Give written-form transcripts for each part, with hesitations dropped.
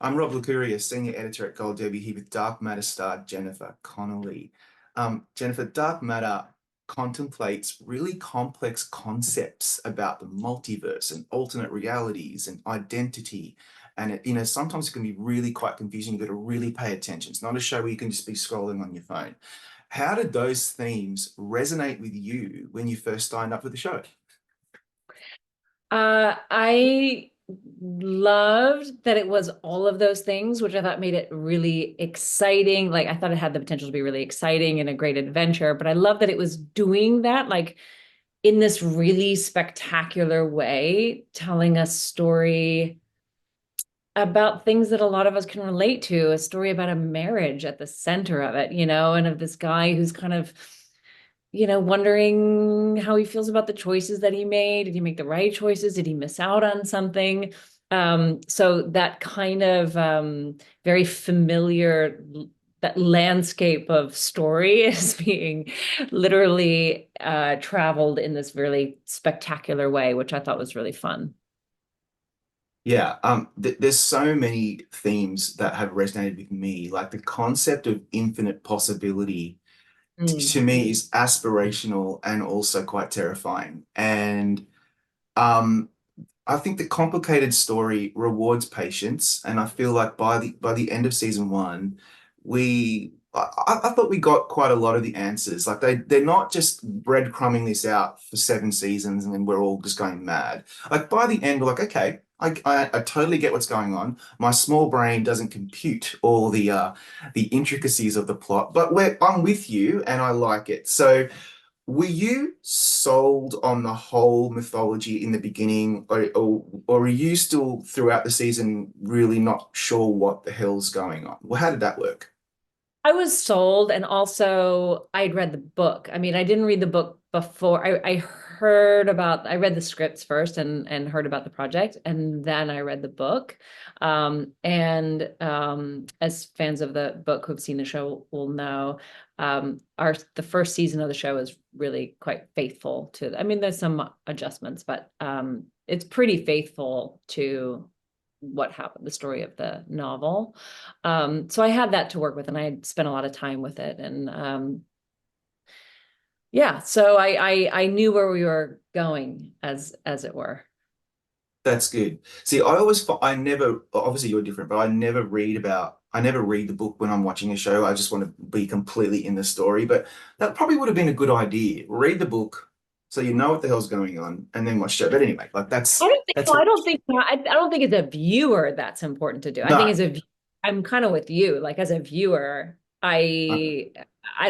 I'm Rob Licuria, Senior Editor at Gold Derby here with Dark Matter star Jennifer Connelly. Jennifer, Dark Matter contemplates really complex concepts about the multiverse and alternate realities and identity. And sometimes it can be really quite confusing. You've got to really pay attention. It's not a show where you can just be scrolling on your phone. How did those themes resonate with you when you first signed up for the show? I loved that it was all of those things, which I thought made it really exciting. Like I thought it had the potential to be really exciting and a great adventure, but I love that it was doing that like in this really spectacular way, telling a story about things that a lot of us can relate to, a story about a marriage at the center of it, and of this guy who's kind of wondering how he feels about the choices that he made. Did he make the right choices? Did he miss out on something? So that kind of very familiar that landscape of story is being literally traveled in this really spectacular way, which I thought was really fun. Yeah, there's so many themes that have resonated with me, like the concept of infinite possibility Mm. to me is aspirational and also quite terrifying. And um, I think the complicated story rewards patience, and I feel like by the end of season one, I thought we got quite a lot of the answers. Like they're not just breadcrumbing this out for 7 seasons and then we're all just going mad. Like by the end, we're like, okay, I totally get what's going on. My small brain doesn't compute all the intricacies of the plot, but I'm with you and I like it. So. Were you sold on the whole mythology in the beginning, or are you still throughout the season really not sure what the hell's going on? Well, how did that work? I was sold, and also I'd read the book. I mean, I didn't read the book before. I read the scripts first and heard about the project, and then I read the book. As fans of the book who've seen the show will know, the first season of the show is really quite faithful to. I mean, there's some adjustments, but it's pretty faithful to what happened, the story of the novel. So I had that to work with, and I had spent a lot of time with it. And yeah, so I knew where we were going, as it were. That's good. See, I never, obviously you're different, but I never read the book when I'm watching a show. I just want to be completely in the story. But that probably would have been a good idea. Read the book so you know what the hell's going on and then watch the show. But anyway, like that's I don't think I don't think as a viewer that's important to do. I think no. as I'm kind of with you. Like as a viewer, I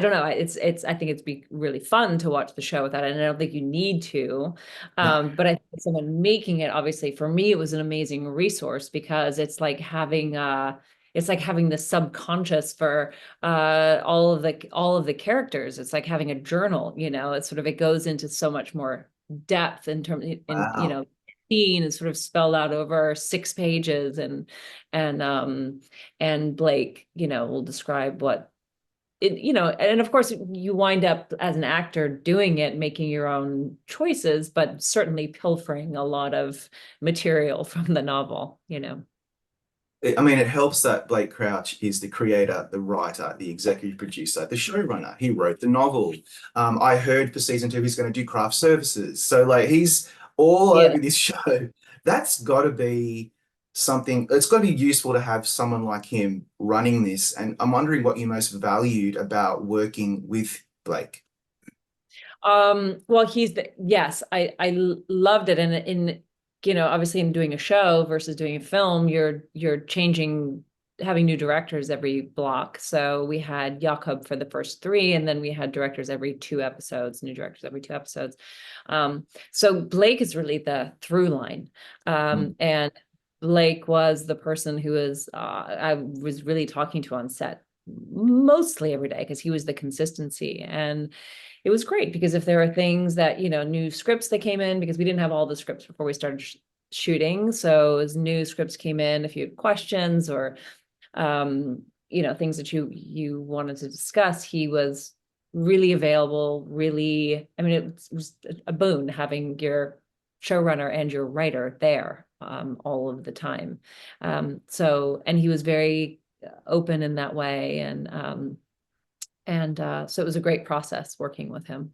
don't know. It's I think it's be really fun to watch the show without it, and I don't think you need to. No. But I think someone making it, obviously, for me, it was an amazing resource because it's like having the subconscious for all of the characters. It's like having a journal, it's sort of it goes into so much more depth in terms in Wow. scene is sort of spelled out over 6 pages, and Blake, will describe what it, and of course you wind up as an actor doing it, making your own choices, but certainly pilfering a lot of material from the novel. I mean, it helps that Blake Crouch is the creator, the writer, the executive producer, the showrunner. He wrote the novel. I heard for season two he's going to do craft services. So like he's all Yeah. over this show. That's got to be something. It's got to be useful to have someone like him running this. And I'm wondering what you most valued about working with Blake. Well, yes, I loved it. And obviously in doing a show versus doing a film, you're changing, having new directors every block. So we had Jakob for the first three, and then we had directors every 2 episodes, new directors every 2 episodes. So Blake is really the through line. Mm. And Blake was the person I was really talking to on set mostly every day because he was the consistency. And it was great because if there are things that, new scripts that came in, because we didn't have all the scripts before we started shooting. So as new scripts came in, if you had questions or, things that you wanted to discuss, he was really available, really, I mean, it was a boon having your showrunner and your writer there. all of the time. So, and he was very open in that way. And so it was a great process working with him.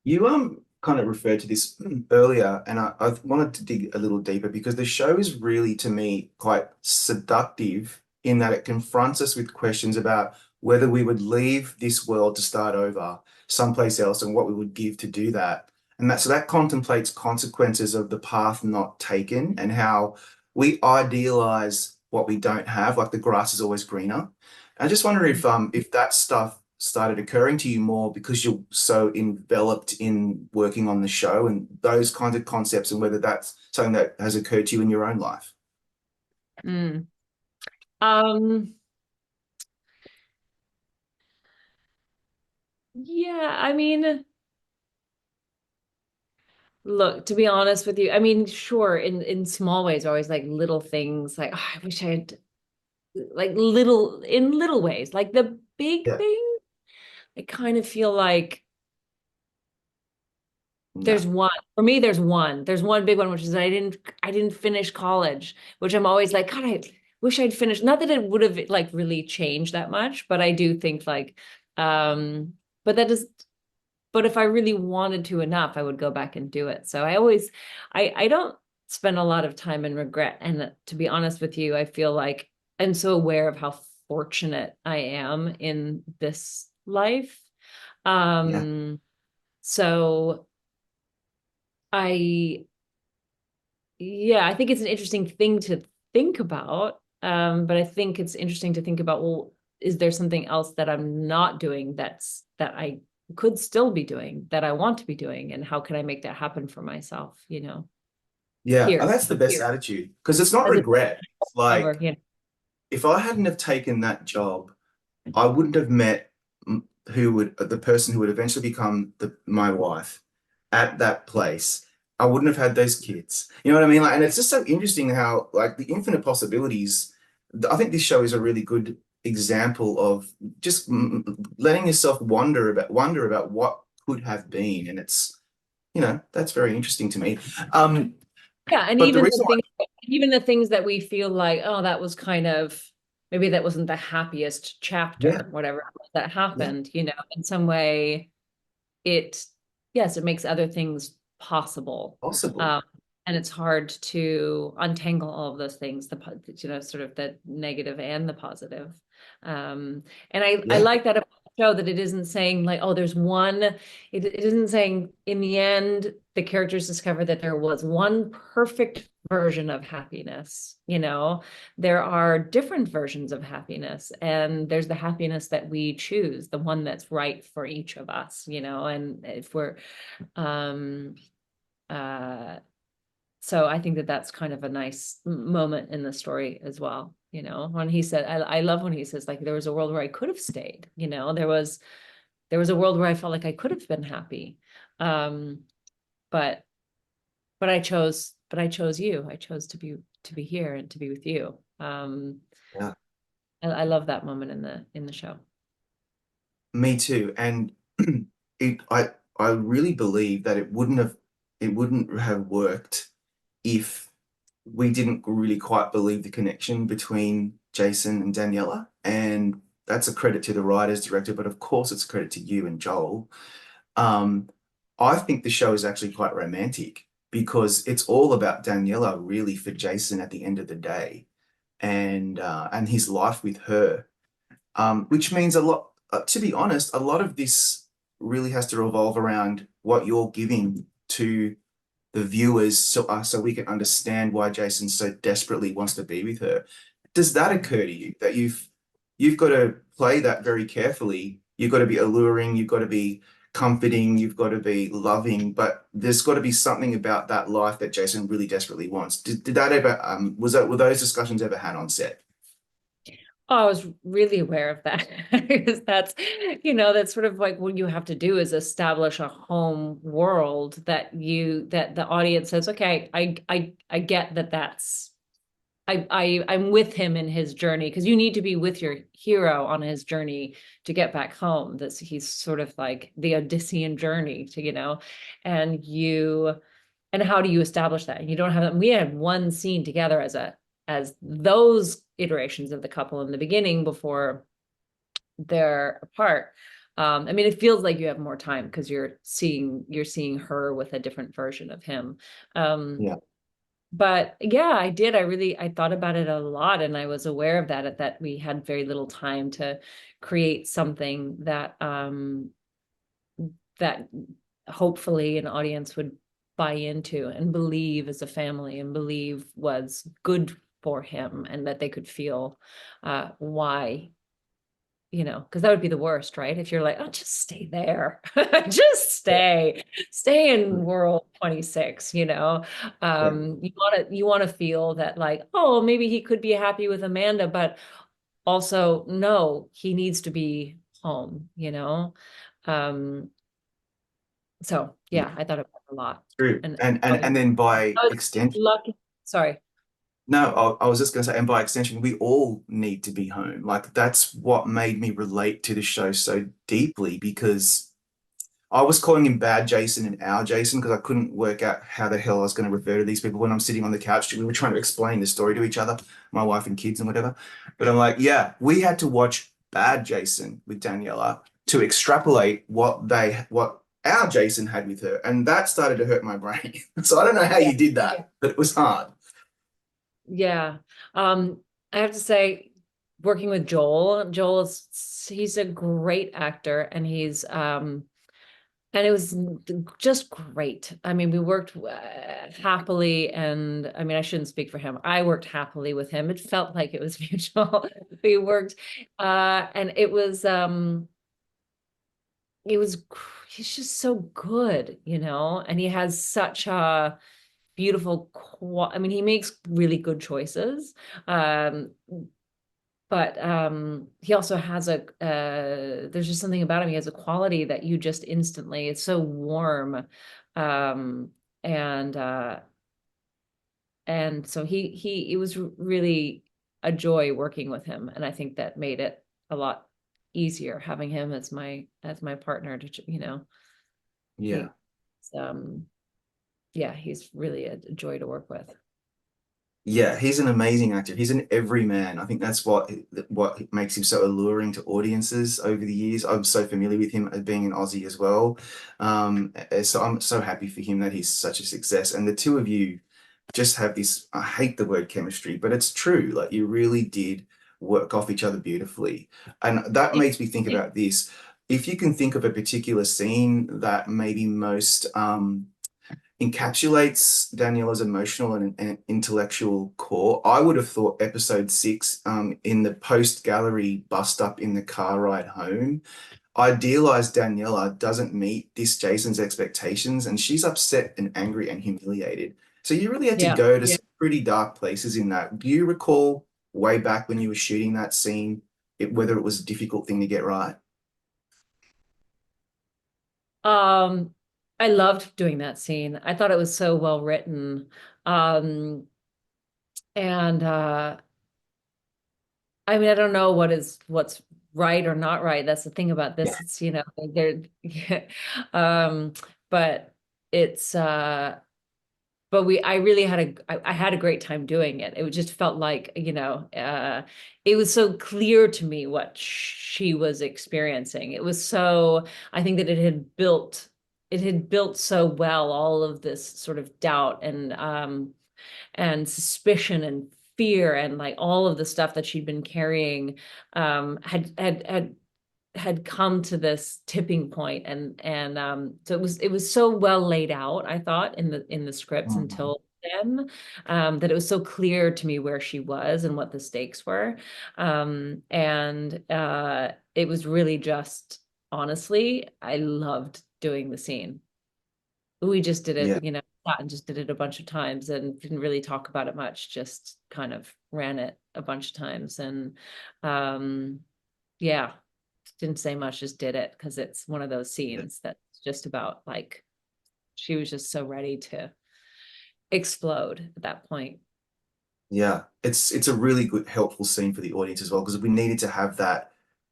You kind of referred to this earlier, and I wanted to dig a little deeper because the show is really, to me, quite seductive in that it confronts us with questions about whether we would leave this world to start over someplace else and what we would give to do that. And that so that contemplates consequences of the path not taken and how we idealize what we don't have, like the grass is always greener. I just wonder if that stuff started occurring to you more because you're so enveloped in working on the show and those kinds of concepts, and whether that's something that has occurred to you in your own life. Mm. Um, yeah, I mean, look, to be honest with you, I mean, sure, in small ways, always like little things, like oh, I wish I had like little in little ways, like the big Yeah. thing. I kind of feel like No. there's one for me. There's one big one, which is that I didn't finish college, which I'm always like, God, I wish I'd finished. Not that it would have like really changed that much, but I do think like, but that is but if I really wanted to enough, I would go back and do it. So I don't spend a lot of time in regret. And to be honest with you, I feel like I'm so aware of how fortunate I am in this life. Yeah. Um, so I, yeah, I think it's an interesting thing to think about. But I think it's interesting to think about, well, is there something else that I'm not doing that I could still be doing that I want to be doing? And how can I make that happen for myself, Yeah. And here, that's the best attitude because it's not as a regret. It's cover, like if I hadn't have taken that job, I wouldn't have met the person who would eventually become my wife at that place. I wouldn't have had those kids. You know what I mean? Like, and it's just so interesting how like the infinite possibilities. I think this show is a really good example of just letting yourself wonder about what could have been, and that's very interesting to me. Um, yeah, and but the reason even the things that we feel like, oh, that was kind of maybe that wasn't the happiest yeah, chapter, whatever that yeah, happened, in some way it yes, it makes other things possible. possible, Um, and it's hard to untangle all of those things, sort of the negative and the positive. And I yeah, like that about the show that it isn't saying like, oh, there's one, it isn't saying in the end, the characters discover that there was one perfect version of happiness. There are different versions of happiness, and there's the happiness that we choose, the one that's right for each of us, and if we're um uh so I think that that's kind of a nice moment in the story as well, when he said, I love when he says like there was a world where I could have stayed, there was a world where I felt like I could have been happy, um but but I chose you. I chose to be here and to be with you. yeah. I love that moment in the show. Me too. And it I really believe that it wouldn't have worked if we didn't really quite believe the connection between Jason and Daniela. And that's a credit to the writers, director, but of course it's a credit to you and Joel. Um, I think the show is actually quite romantic because it's all about Daniela really for Jason at the end of the day and his life with her, which means a lot. To be honest, a lot of this really has to revolve around what you're giving to the viewers, so we can understand why Jason so desperately wants to be with her. Does that occur to you that you've got to play that very carefully? You've got to be alluring, you've got to be comforting, you've got to be loving, but there's got to be something about that life that Jason really desperately wants. Did that ever were those discussions ever had on set? Oh, I was really aware of that because that's sort of like what you have to do is establish a home world that the audience says, okay, I get that's I'm with him in his journey, because you need to be with your hero on his journey to get back home. He's sort of like the Odyssean journey and And how do you establish that? You don't have that. We had one scene together as those iterations of the couple in the beginning before they're apart. I mean, it feels like you have more time because you're seeing her with a different version of him. Um, Yeah. but yeah, I thought about it a lot, and I was aware of that we had very little time to create something that hopefully an audience would buy into and believe as a family and believe was good for him, and that they could feel why, because that would be the worst, right? If you're like, oh, just stay there, just stay in world 26, Yeah. you want to feel that, like, oh, maybe he could be happy with Amanda, but also no, he needs to be home. um so Yeah. yeah, I thought about it a lot. True. And And then by I was extension, lucky. Sorry. no, I was just going to say, and by extension, we all need to be home. Like that's what made me relate to the show so deeply because I was calling him bad Jason and our Jason because I couldn't work out how the hell I was going to refer to these people when I'm sitting on the couch. We were trying to explain the story to each other, my wife and kids and whatever. But I'm like, yeah, we had to watch bad Jason with Daniela to extrapolate what our Jason had with her. And that started to hurt my brain. So I don't know how Yeah. you did that, but it was hard. Yeah. I have to say, working with Joel he's a great actor, and it was just great. I mean, we worked happily, and I mean, I shouldn't speak for him. I worked happily with him. It felt like it was mutual. We worked, and he's just so good, and he has such a beautiful I mean, he makes really good choices. Um, but he also has there's just something about him. He has a quality that you just instantly, it's so warm. Um, and so it was really a joy working with him. And I think that made it a lot easier having him as my partner Yeah. he's um yeah, he's really a joy to work with. Yeah, he's an amazing actor. He's an everyman. I think that's what makes him so alluring to audiences over the years. I'm so familiar with him as being an Aussie as well. So I'm so happy for him that he's such a success. And the two of you just have this, I hate the word chemistry, but it's true. Like you really did work off each other beautifully. And that makes me think about this. If you can think of a particular scene that maybe most encapsulates Daniela's emotional and intellectual core. I would have thought episode six, in the post gallery bust up in the car ride home. I idealized Daniela doesn't meet this Jason's expectations, and she's upset and angry and humiliated. So you really had to Yeah. go to some pretty dark places in that. Do you recall way back when you were shooting that scene, whether it was a difficult thing to get right? Um, I loved doing that scene. I thought it was so well written. And I mean, I don't know what's right or not right. That's the thing about Yeah. this. It's, they're yeah. Um, but it's but I really I had a great time doing it. It just felt like, it was so clear to me what she was experiencing. I think that it had built so well, all of this sort of doubt and suspicion and fear, and like all of the stuff that she'd been carrying had come to this tipping point. And so it was so well laid out, I thought, in the scripts Mhm. until then, that it was so clear to me where she was and what the stakes were. And it was really just, honestly, I loved doing the scene. We just did it, Yeah. sat and just did it a bunch of times and didn't really talk about it much, just kind of ran it a bunch of times. And um yeah, didn't say much, just did it because it's one of those Yeah. scenes that's just about, like, she was just so ready to explode at that point. Yeah, it's a really good helpful scene for the audience as well because we needed to have that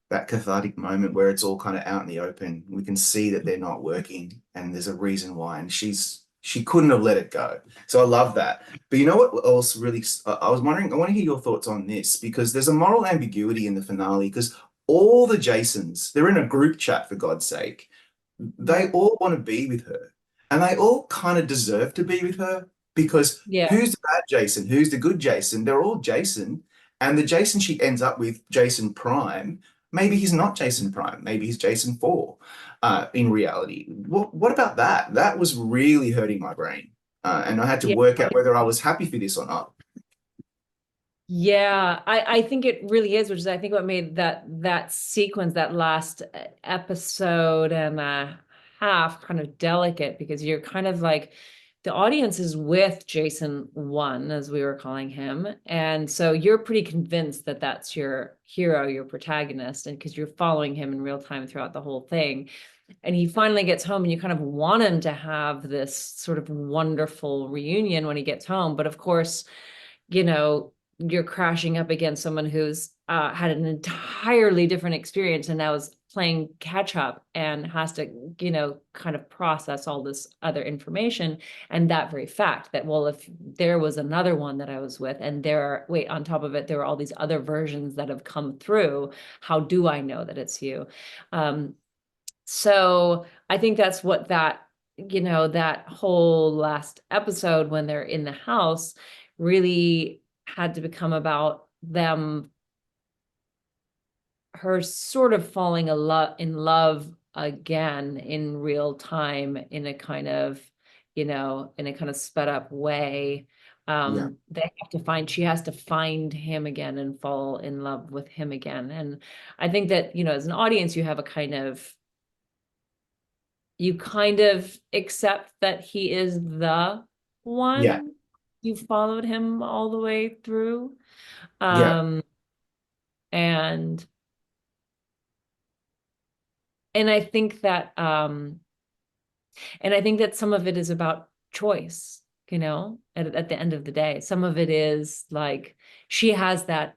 cathartic moment where it's all kind of out in the open. We can see that they're not working and there's a reason why. And she's She couldn't have let it go. So I love that. But you know what else really, I was wondering, I want to hear your thoughts on this because there's a moral ambiguity in the finale because all the Jasons, they're in a group chat for God's sake. They all want to be with her and they all kind of deserve to be with her because Yeah. who's the bad Jason? Who's the good Jason? They're all Jason. And the Jason she ends up with, Jason Prime, maybe he's not Jason Prime. Maybe he's Jason 4 in reality. What about that? That was really hurting my brain. And I had to Yeah. work out whether I was happy for this or not. Yeah, I think it really is, which is I think what made that sequence, that last episode and a half kind of delicate because you're kind of like the audience is with Jason 1, as we were calling him. And so you're pretty convinced that that's your hero, your protagonist, and because you're following him in real time throughout the whole thing. And he finally gets home and you kind of want him to have this sort of wonderful reunion when he gets home. But of course, you know, you're crashing up against someone who's had an entirely different experience and now is playing catch up and has to, you know, kind of process all this other information. And that very fact that, well, if there was another one that I was with and there are, wait, on top of it, there are all these other versions that have come through. How do I know that it's you? So I think that's what that, you know, that whole last episode when they're in the house really had to become about them, her sort of falling a lot in love again in real time in a kind of, you know, in a kind of sped up way. Yeah, They have to find, she has to find him again and fall in love with him again. And I think that, you know, as an audience, you have a kind of, you kind of accept that he is the yeah, one. You followed him all the way through. yeah, Um, and and I think that and I think that some of it is about choice, you know, at the end of the day. Some of it is like she has that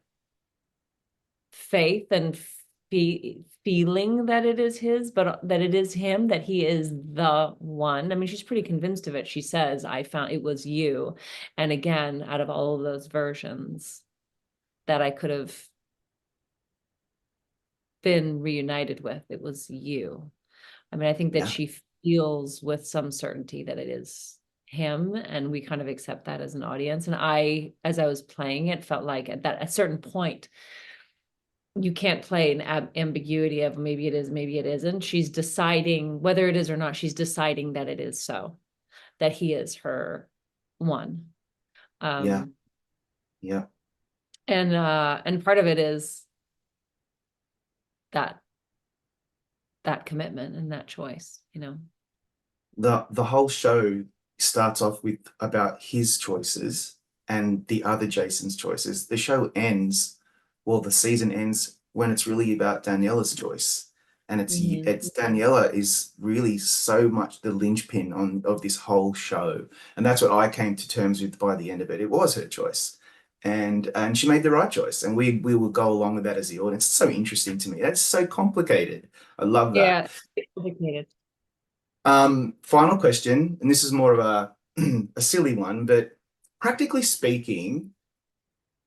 faith and feeling that it is his, but that it is him, that he is the one. I mean, she's pretty convinced of it. She says, I found it was you. And again, out of all of those versions that I could have been reunited with, it was you. I mean, I think that yeah, she feels with some certainty that it is him, and we kind of accept that as an audience. And I, as I was playing it, felt like at that a certain point, you can't play an ambiguity of maybe it is, maybe it isn't. She's deciding whether it is or not. She's deciding that it is so, that he is her one. yeah, Um, yeah. and part of it is that that commitment and that choice, you know. The whole show starts off with about his choices and the other Jason's choices. The show ends, well, the season ends when it's really about Daniela's choice. And Mhm. it's Daniela is really so much the linchpin on of this whole show. And that's what I came to terms with by the end of it. It was her choice. And she made the right choice. And we will go along with that as the audience. It's so interesting to me. That's so complicated. I love that. Yeah, it's complicated. Final question, and this is more of a a silly one, but practically speaking,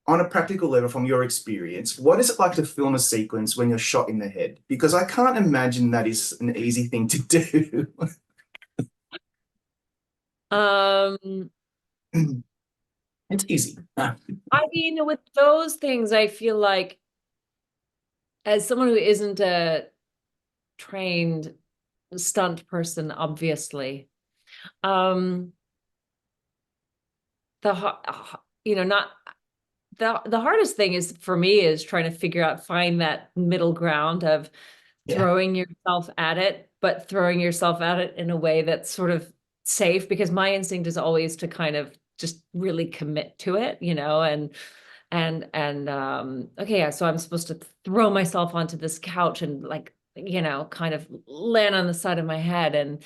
on a practical level from your experience, what is it like to film a sequence when you're shot in the head? Because I can't imagine that is an easy thing to do. Um, It's easy. I mean, with those things, I feel like as someone who isn't a trained stunt person, obviously, um, you know, not the hardest thing is for me is trying to figure out, find that middle ground of Yeah, throwing yourself at it, but throwing yourself at it in a way that's sort of safe, because my instinct is always to kind of just really commit to it, you know, and okay, yeah, so I'm supposed to throw myself onto this couch and like, you know, kind of land on the side of my head. And,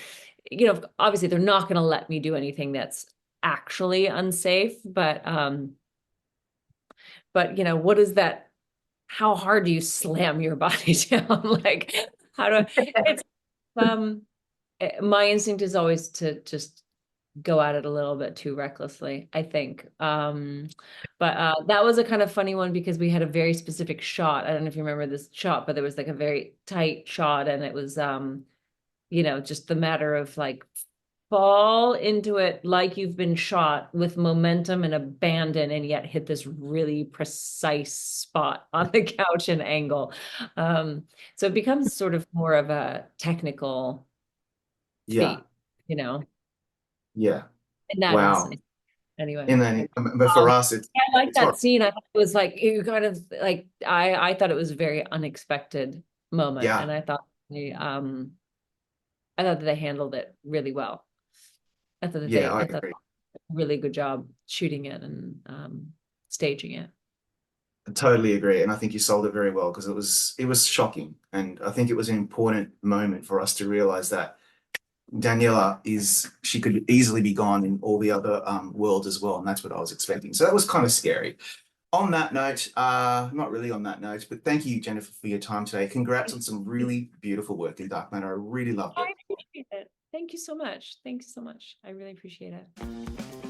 you know, obviously they're not going to let me do anything that's actually unsafe, but you know, what is that? How hard do you slam your body down? Like, how do I, it's um my instinct is always to just go at it a little bit too recklessly, I think. But that was a kind of funny one because we had a very specific shot. I don't know if you remember this shot, but there was like a very tight shot, and it was just the matter of like fall into it like you've been shot with momentum and abandon, and yet hit this really precise spot on the couch and angle. So it becomes sort of more of a technical Yeah, feat, you know, yeah. in that Wow. instance. Anyway, And then, but for us, I like it's that hot. scene. I thought it was like you kind of like I thought it was a very unexpected moment, Yeah, and I thought that they handled it really well. yeah, I I thought agree. really good job shooting it and staging it. I totally agree, and I think you sold it very well because it was shocking, and I think it was an important moment for us to realize that Daniela she could easily be gone in all the other worlds as well, and that's what I was expecting. So that was kind of scary. On that note, not really on that note, but thank you, Jennifer, for your time today. Congrats on some really beautiful work in Dark Matter. I really loved I it. appreciate it. Thank you so much. Thanks so much. I really appreciate it.